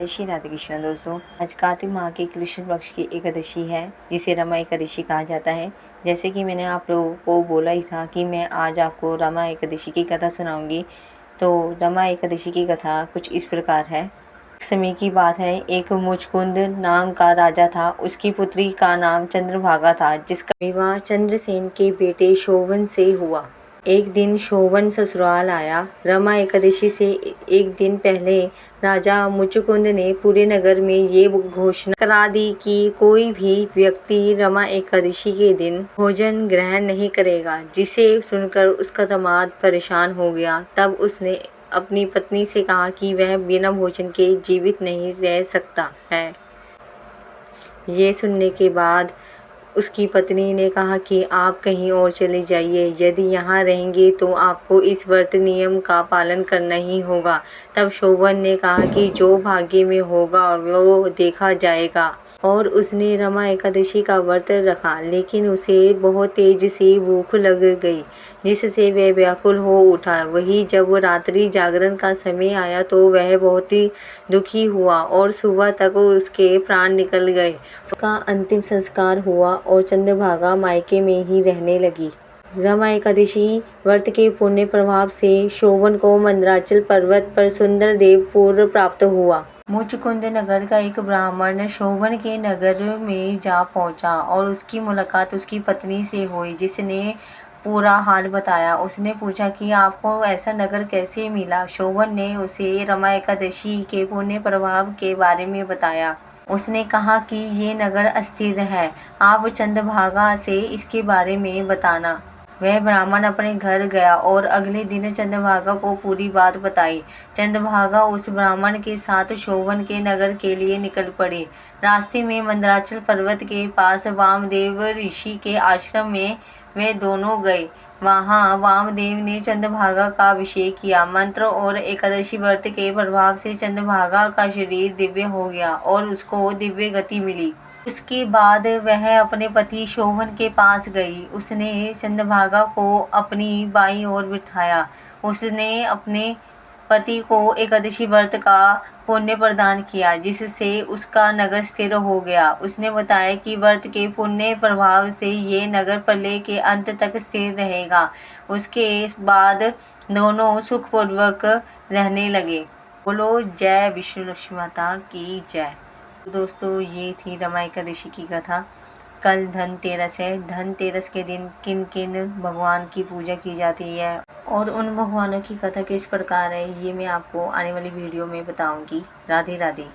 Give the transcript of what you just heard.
श्री राधे कृष्ण दोस्तों, आज कार्तिक माह के कृष्ण पक्ष की एकादशी है जिसे रमा एकादशी कहा जाता है। जैसे कि मैंने आप लोगों को बोला ही था कि मैं आज आपको रमा एकादशी की कथा सुनाऊंगी। तो रमा एकादशी की कथा कुछ इस प्रकार है। एक समय की बात है, एक मुचकुंद नाम का राजा था। उसकी पुत्री का नाम चंद्रभागा था, जिसका विवाह चंद्रसेन के बेटे शोभन से हुआ। एक दिन शोभन ससुराल आया। रमा एकादशी से एक दिन पहले राजा मुचकुंद ने पूरे नगर में ये घोषणा करा दी कि कोई भी व्यक्ति रमा एकादशी के दिन भोजन ग्रहण नहीं करेगा, जिसे सुनकर उसका दामाद परेशान हो गया। तब उसने अपनी पत्नी से कहा कि वह बिना भोजन के जीवित नहीं रह सकता है। ये सुनने के बाद उसकी पत्नी ने कहा कि आप कहीं और चले जाइए, यदि यहाँ रहेंगे तो आपको इस व्रत नियम का पालन करना ही होगा। तब शोभन ने कहा कि जो भाग्य में होगा वो देखा जाएगा, और उसने रमा एकादशी का व्रत रखा। लेकिन उसे बहुत तेज से भूख लग गई, जिससे वह व्याकुल हो उठा। वही जब रात्रि जागरण का समय आया तो वह बहुत ही दुखी हुआ और सुबह तक उसके प्राण निकल गए। उसका अंतिम संस्कार हुआ और चंद्रभागा मायके में ही रहने लगी। रमा एकादशी व्रत के पुण्य प्रभाव से शोभन को मंदराचल पर्वत पर सुंदर देवपुर प्राप्त हुआ। मुचकुंद नगर का एक ब्राह्मण शोभन के नगर में जा पहुंचा और उसकी मुलाकात उसकी पत्नी से हुई, जिसने पूरा हाल बताया। उसने पूछा कि आपको ऐसा नगर कैसे मिला। शोभन ने उसे रमा एकादशी के पुण्य प्रभाव के बारे में बताया। उसने कहा कि ये नगर अस्थिर है, आप चंद्रभागा से इसके बारे में बताना। वह ब्राह्मण अपने घर गया और अगले दिन चंद्रभागा को पूरी बात बताई। चंद्रभागा उस ब्राह्मण के साथ शोभन के नगर के लिए निकल पड़ी। रास्ते में मंदराचल पर्वत के पास वामदेव ऋषि के आश्रम में वे दोनों गए। वहां वामदेव ने चंद्रभागा का अभिषेक किया। मंत्र और एकादशी व्रत के प्रभाव से चंद्रभागा का शरीर दिव्य हो गया और उसको दिव्य गति मिली। उसके बाद वह अपने पति शोभन के पास गई। उसने चंद्रभागा को अपनी बाईं ओर बिठाया। उसने अपने पति को एकादशी व्रत का पुण्य प्रदान किया, जिससे उसका नगर स्थिर हो गया। उसने बताया कि व्रत के पुण्य प्रभाव से ये नगर प्रलय के अंत तक स्थिर रहेगा। उसके बाद दोनों सुखपूर्वक रहने लगे। बोलो जय विष्णु लक्ष्मी माता की जय। दोस्तों, ये थी रमा एकादशी की कथा। कल धनतेरस है। धनतेरस के दिन किन किन भगवान की पूजा की जाती है और उन भगवानों की कथा किस प्रकार है, ये मैं आपको आने वाली वीडियो में बताऊंगी। राधे राधे।